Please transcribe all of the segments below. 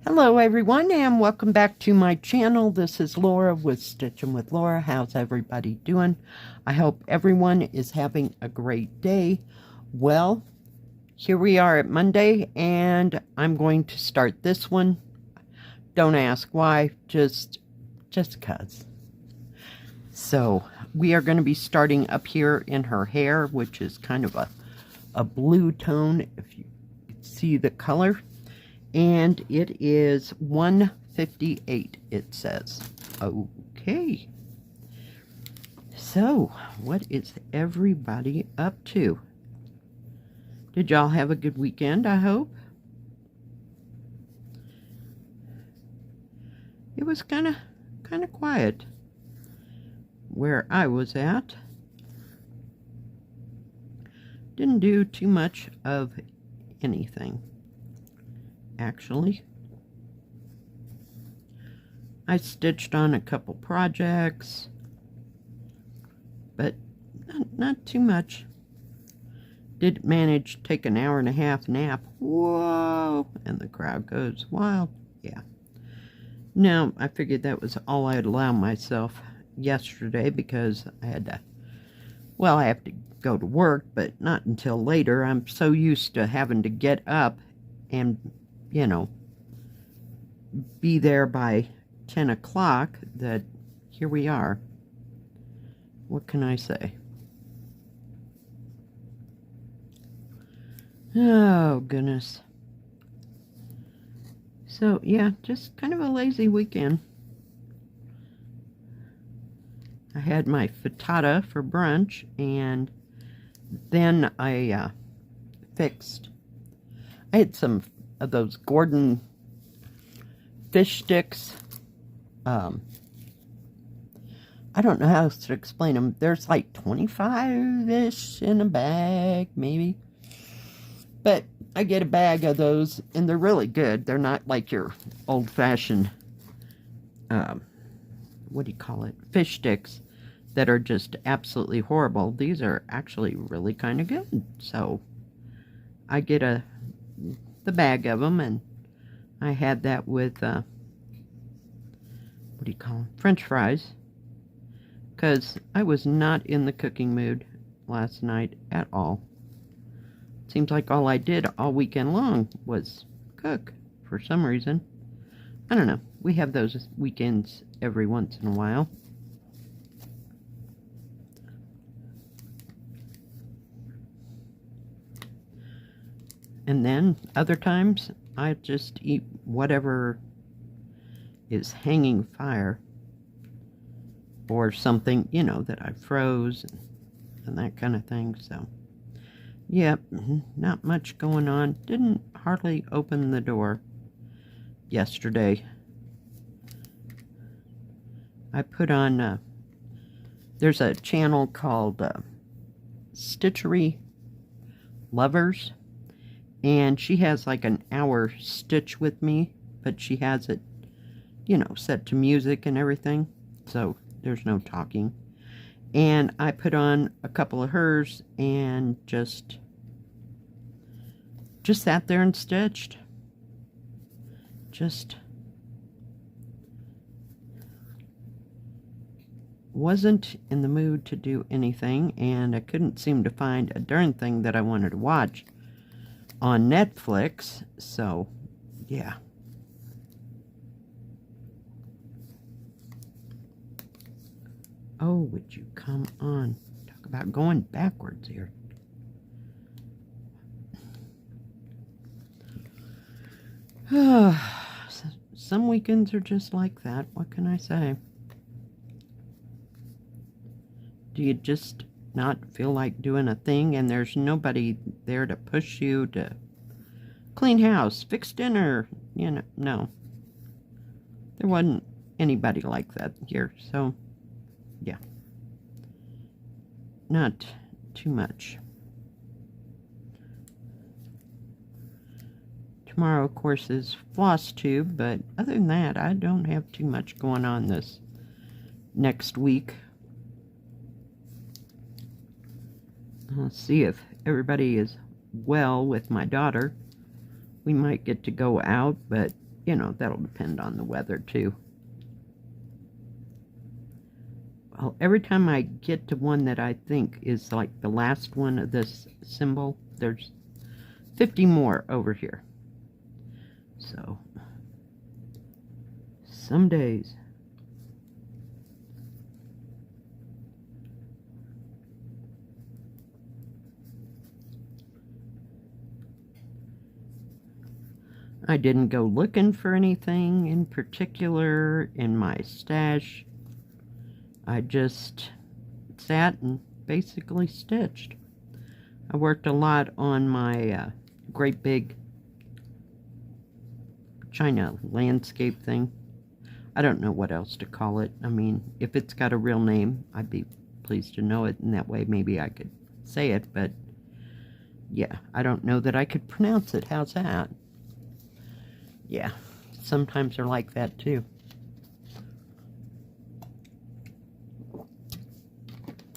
Hello everyone and welcome back to my channel. This is Laura with Stitchin with Laura. How's everybody doing? I hope everyone is having a great day. Well, here we are at Monday and I'm going to start this one. Don't ask why, just cuz. So we are going to be starting up here in her hair, which is kind of a blue tone if you see the color. And it is 158, it says. Okay. So, what is everybody up to? Did y'all have a good weekend, I hope? It was kind of quiet where I was at. Didn't do too much of anything. Actually, I stitched on a couple projects, but not too much. Did manage to take an hour-and-a-half nap. Whoa! And the crowd goes wild. Yeah. No, I figured that was all I'd allow myself yesterday because I had to, well, I have to go to work, but not until later. I'm so used to having to get up and, you know, be there by 10 o'clock that here we are. What can I say? Oh, goodness. So, yeah, just kind of a lazy weekend. I had my frittata for brunch, and then I fixed. I had some of those Gordon fish sticks. I don't know how else to explain them. There's like 25-ish in a bag, maybe. But I get a bag of those, and they're really good. They're not like your old-fashioned, what do you call it? Fish sticks that are just absolutely horrible. These are actually really kind of good. So I get the bag of them, and I had that with, what do you call them? French fries. Because I was not in the cooking mood last night at all. Seems like all I did all weekend long was cook for some reason. I don't know. We have those weekends every once in a while. And then other times I just eat whatever is hanging fire or something, you know, that I froze and that kind of thing. So, yep, not much going on. Didn't hardly open the door yesterday. I put on, there's a channel called Stitchery Lovers. And she has like an hour stitch with me, but she has it, you know, set to music and everything. So there's no talking. And I put on a couple of hers and just sat there and stitched. Just wasn't in the mood to do anything, and I couldn't seem to find a darn thing that I wanted to watch on Netflix, so yeah. Oh, would you come on? Talk about going backwards here. Some weekends are just like that. What can I say? Do you just not feel like doing a thing and there's nobody there to push you to clean house, fix dinner, you know? No, there wasn't anybody like that here, so yeah, not too much. Tomorrow, of course, is floss tube, but other than that, I don't have too much going on this next week. Let's see if everybody is well with my daughter. We might get to go out, but you know, that'll depend on the weather too. Well, every time I get to one that I think is like the last one of this symbol, there's 50 more over here. So, some days. I didn't go looking for anything in particular in my stash. I just sat and basically stitched. I worked a lot on my great big China landscape thing. I don't know what else to call it. I mean, if it's got a real name, I'd be pleased to know it, and that way maybe I could say it, but yeah, I don't know that I could pronounce it. How's that? Yeah, sometimes they're like that too.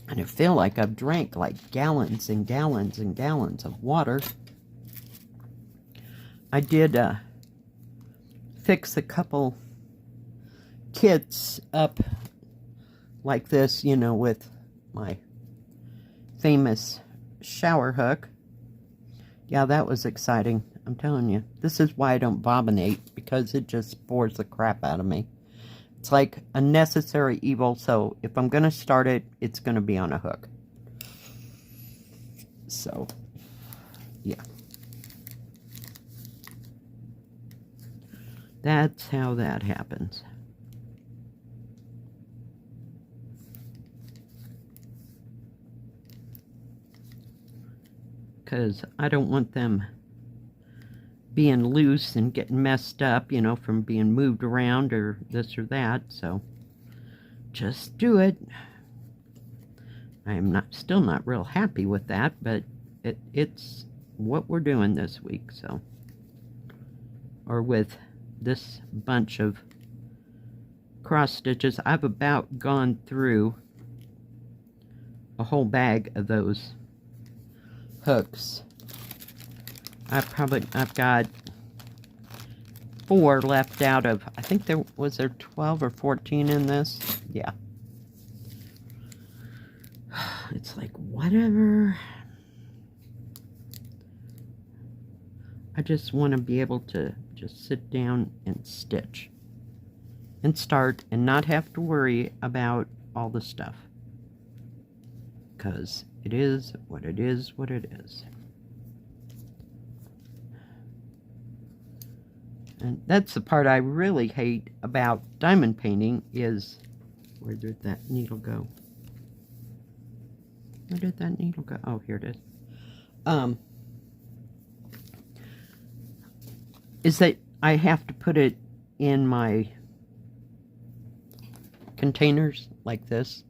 And I feel like I've drank like gallons and gallons and gallons of water. I did fix a couple kits up like this, you know, with my famous shower hook. Yeah, that was exciting. I'm telling you. This is why I don't bobinate, because it just bores the crap out of me. It's like a necessary evil, so if I'm going to start it, it's going to be on a hook. So, yeah. That's how that happens. Because I don't want them being loose and getting messed up, you know, from being moved around or this or that. So just do it. I am still not real happy with that, but it's what we're doing this week. So, or with this bunch of cross stitches, I've about gone through a whole bag of those hooks. I've got 4 left out of, I think there 12 or 14 in this. Yeah. It's like, whatever. I just want to be able to just sit down and stitch and start and not have to worry about all the stuff. Because it is what it is, what it is. And that's the part I really hate about diamond painting is, where did that needle go? Where did that needle go? Oh, here it is. Is that I have to put it in my containers like this.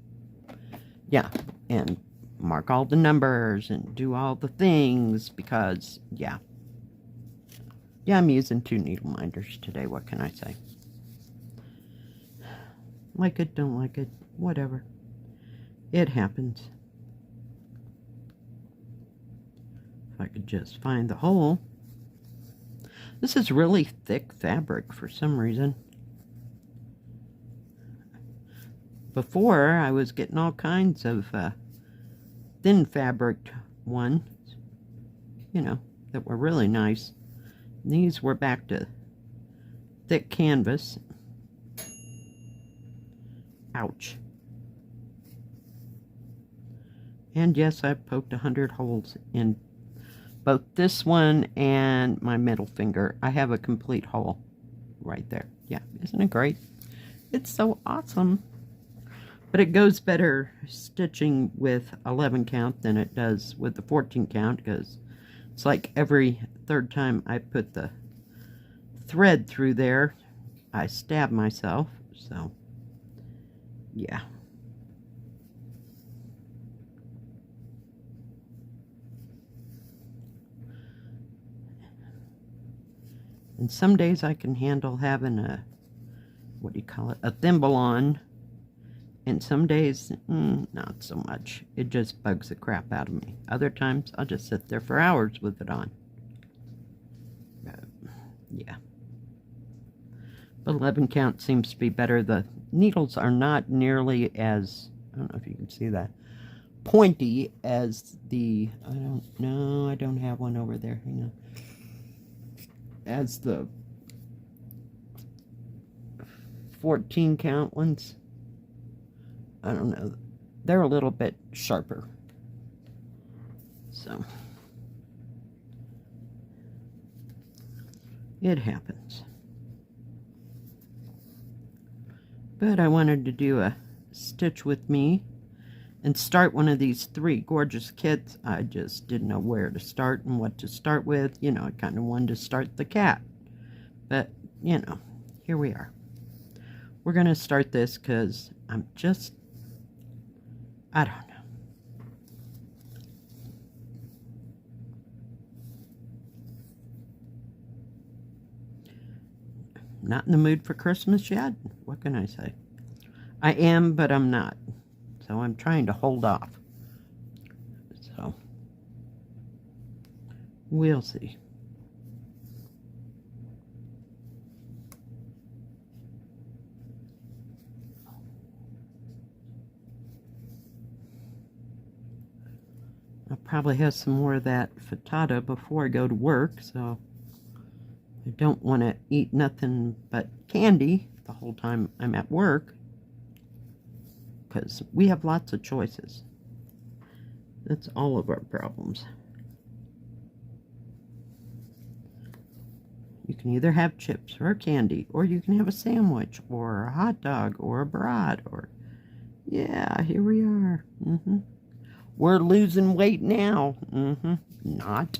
Yeah, and mark all the numbers and do all the things because, yeah. Yeah, I'm using 2 needle minders today. What can I say? Like it, don't like it, whatever. It happens. If I could just find the hole. This is really thick fabric for some reason. Before, I was getting all kinds of thin fabric ones, you know, that were really nice. These were back to thick canvas. Ouch. And yes, I've poked 100 holes in both this one and my middle finger. I have a complete hole right there. Yeah, isn't it great? It's so awesome. But it goes better stitching with 11 count than it does with the 14 count because it's like every third time I put the thread through there, I stab myself. So, yeah. And some days I can handle having a, what do you call it, a thimble on. And some days, not so much. It just bugs the crap out of me. Other times, I'll just sit there for hours with it on. Yeah. But 11 count seems to be better. The needles are not nearly as, I don't know if you can see that, pointy as the, I don't know, I don't have one over there, hang on, as the 14 count ones. I don't know, they're a little bit sharper. So it happens. But I wanted to do a stitch with me and start one of these 3 gorgeous kits. I just didn't know where to start and what to start with. You know, I kind of wanted to start the cat. But, you know, here we are. We're going to start this because I'm just, I don't know. Not in the mood for Christmas yet. What can I say? I am, but I'm not. So I'm trying to hold off. So we'll see. I'll probably have some more of that frittata before I go to work, so I don't want to eat nothing but candy the whole time I'm at work, because we have lots of choices. That's all of our problems. You can either have chips or candy, or you can have a sandwich, or a hot dog, or a brat, or, yeah, here we are. We're losing weight now. Not.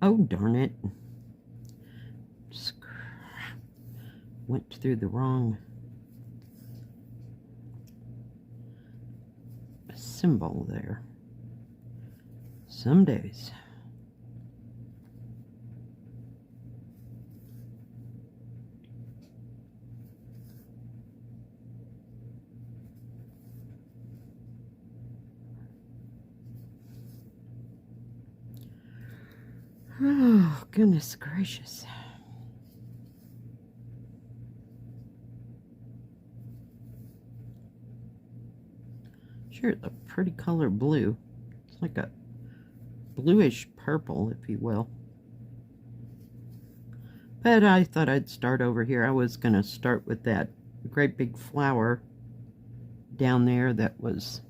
Oh, darn it. Went through the wrong symbol there. Some days. Oh, goodness gracious. Sure, it's a pretty color blue. It's like a bluish purple, if you will. But I thought I'd start over here. I was going to start with that great big flower down there that was,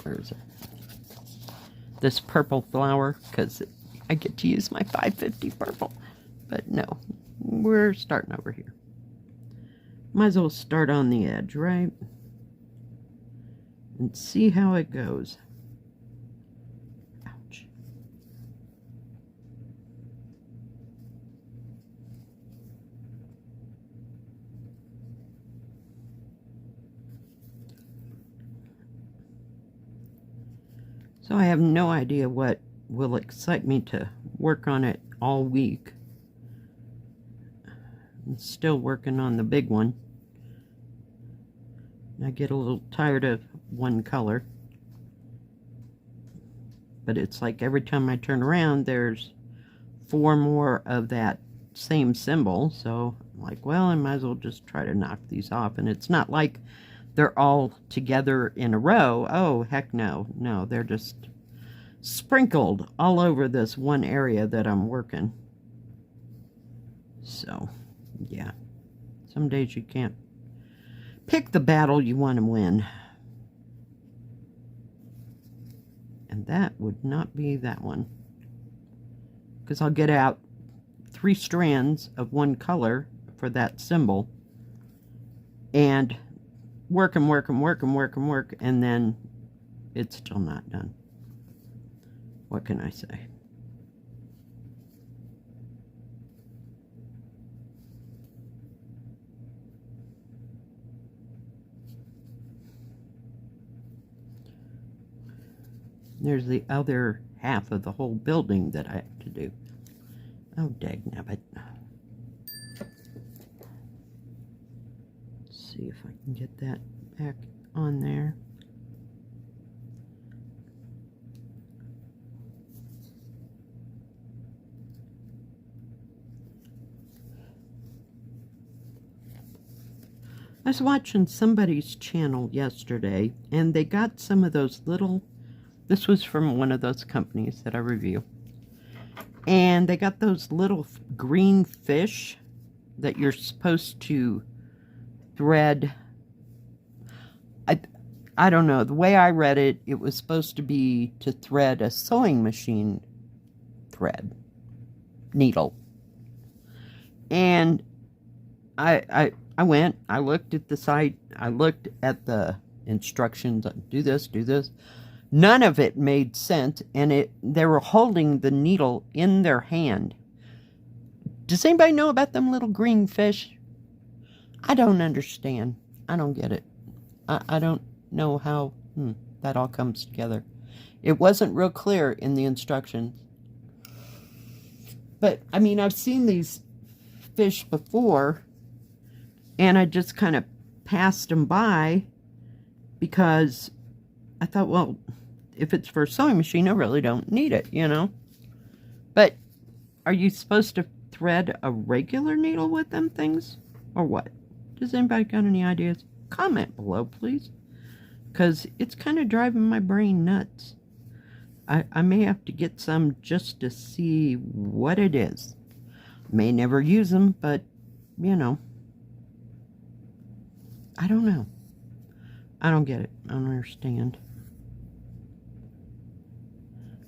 where is it? This purple flower, because I get to use my 550 purple. But no, we're starting over here. Might as well start on the edge, right? And see how it goes. Ouch. So I have no idea what will excite me to work on it all week. I'm still working on the big one. I get a little tired of one color, but it's like every time I turn around there's 4 more of that same symbol, so I'm like, well, I might as well just try to knock these off. And it's not like they're all together in a row. Oh, heck no. No, they're just sprinkled all over this one area that I'm working. So, yeah. Some days you can't pick the battle you want to win. And that would not be that one. Because I'll get out 3 strands of one color for that symbol. And work and work and work and work and work. And then it's still not done. What can I say? There's the other half of the whole building that I have to do. Oh, dagnabbit. Let's see if I can get that back on there. I was watching somebody's channel yesterday, and they got some of those little, this was from one of those companies that I review, and they got those little green fish that you're supposed to thread. I don't know, the way I read it, it was supposed to be to thread a sewing machine thread, needle. And I went, I looked at the site, I looked at the instructions, do this, do this. None of it made sense, and they were holding the needle in their hand. Does anybody know about them little green fish? I don't understand. I don't get it. I don't know how that all comes together. It wasn't real clear in the instructions. But, I mean, I've seen these fish before, and I just kind of passed them by because I thought, well, if it's for a sewing machine, I really don't need it, you know. But are you supposed to thread a regular needle with them things, or what? Does anybody got any ideas? Comment below, please, because it's kind of driving my brain nuts. I may have to get some just to see what it is. May never use them, but, you know. I don't know. I don't get it. I don't understand.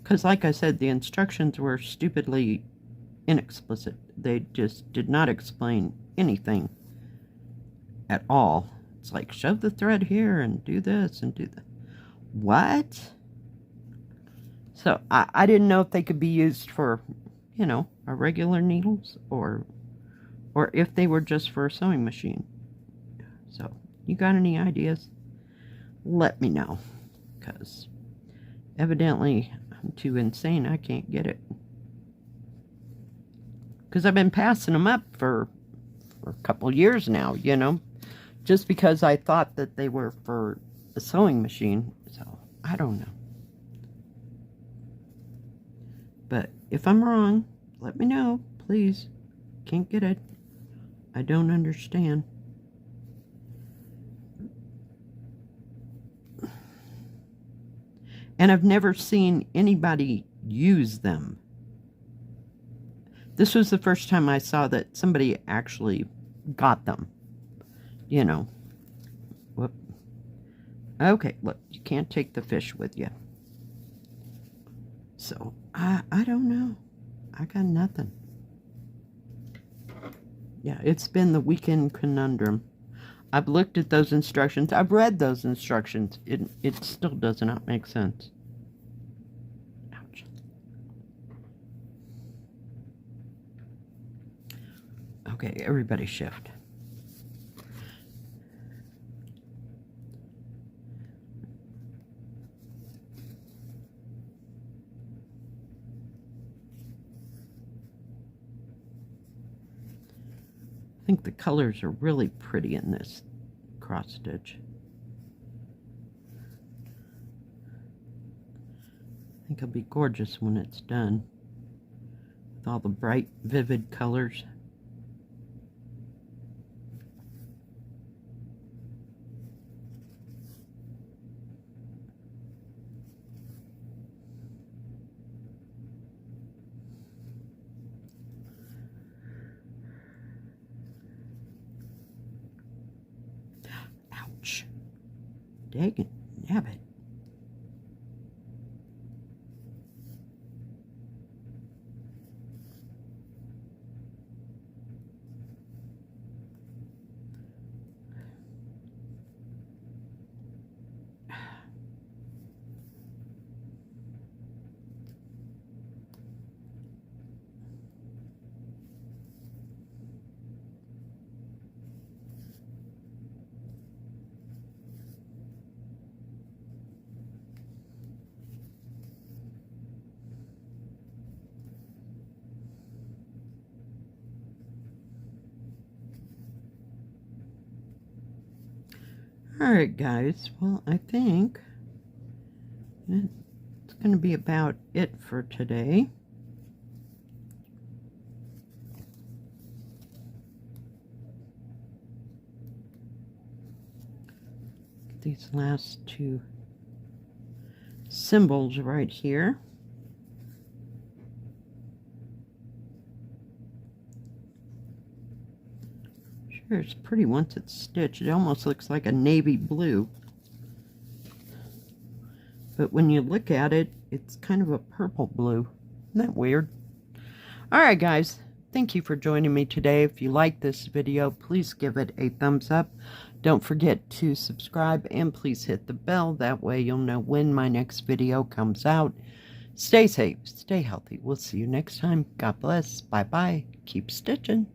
Because, like I said, the instructions were stupidly inexplicit. They just did not explain anything at all. It's like, shove the thread here and do this and do that. What? So, I didn't know if they could be used for, you know, our regular needles or if they were just for a sewing machine. So, you got any ideas? Let me know, because evidently I'm too insane. I can't get it. Because I've been passing them up for a couple years now, you know, just because I thought that they were for a sewing machine. So, I don't know. But if I'm wrong, let me know, please. Can't get it. I don't understand. And I've never seen anybody use them. This was the first time I saw that somebody actually got them. You know. Whoop. Okay, look, you can't take the fish with you. So, I don't know. I got nothing. Yeah, it's been the weekend conundrum. I've looked at those instructions. I've read those instructions. It still does not make sense. Ouch. Okay, everybody shift. I think the colors are really pretty in this cross stitch. I think it'll be gorgeous when it's done with all the bright, vivid colors. Ouch. Dang it, nabbit. Alright guys, well I think it's going to be about it for today. these last two symbols right here. Sure, it's pretty once it's stitched. It almost looks like a navy blue. But when you look at it, it's kind of a purple blue. Isn't that weird? Alright guys, thank you for joining me today. If you like this video, please give it a thumbs up. Don't forget to subscribe and please hit the bell. That way you'll know when my next video comes out. Stay safe, stay healthy. We'll see you next time. God bless. Bye-bye. Keep stitching.